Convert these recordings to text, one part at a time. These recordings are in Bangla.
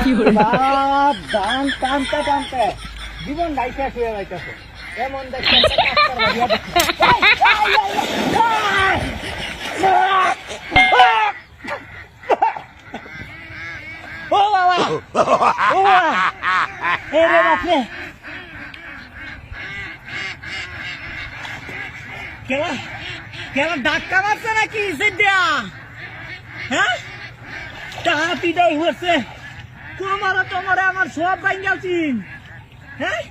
বাপ দান টানতে টানতে জীবন নাই শেষ হয়ে যাইতেছে এমন দেখতে ও বাবা ও রে বাপরে কেলা কেলা ধাক্কা মারছে নাকি সিদ্দিয়া হ্যাঁ টাহাতিটাই হচ্ছে তোমার আমার সব ভাঙ্গালছি হ্যাঁ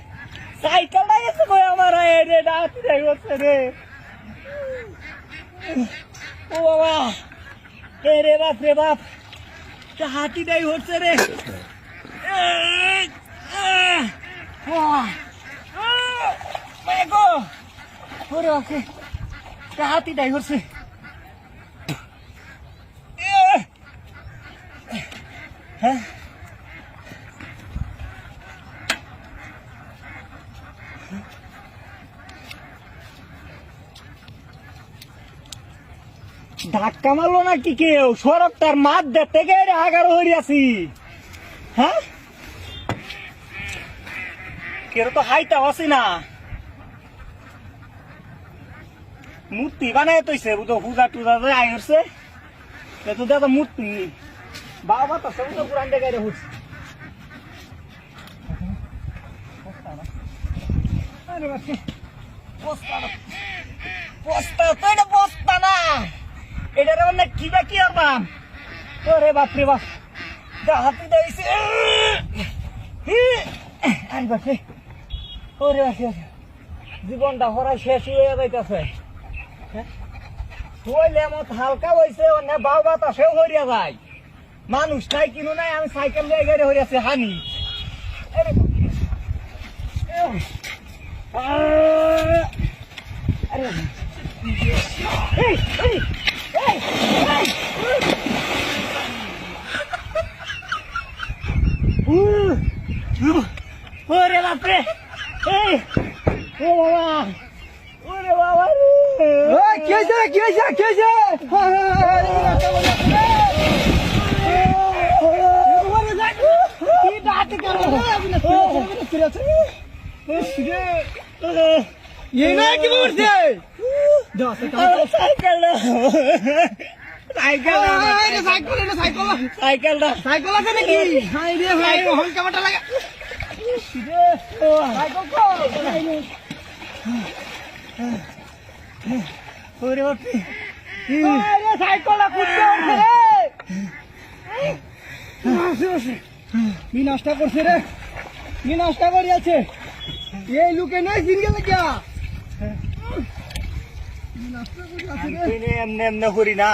সাইকেলটাই এসে ভাই আমার রে টাহাতিটাই হচ্ছে রে ও বাবা রে বাপ রে বাপ টাহাতিটাই হচ্ছে রে ওরে আছে টাহাতিটাই হচ্ছে হ্যাঁ ধাক্কা মারলো নাকি কেউ সড়কটার মাঠ দেখতে গেলে আগারো হইয়াছি হ্যাঁ কেউ তো হাইটা আসি না মূর্তি বানায় তৈছে বুঝো পূজা টুজা যে আইছে তো দাদা মূর্তি বাবা তো সব তো পুরান জায়গায় হচ্ছে বস্তা তো এটা বস্তা না এটা রে অনেক কি বাকি আরবাম ওরে বাপ রে বাপ হাতি দিয়েছে আরে বাপরে ওরে বাপরে জীবনটা হরাই শেষ হয়ে যাইতেছে হইলে মত হালকা হয়েছে অনেক বাউ বাতাসেও হরিয়া যায় মানুষ নাই কিনু নাই আমি সাইকেল নিয়ে গাড়ি হরিয়াছে হানি ওরে বাপরে ও বাবা ওরে বাবা কি হয়েছে কি হয়েছে কি হয়েছে সাইকেল আছে নাকি কামাটা লাগে বিনাশটা করছে রে বিনাশটা করিয়াছে এই লোকে নয় জিনকে লাগিয়া এমনি এমনি করি না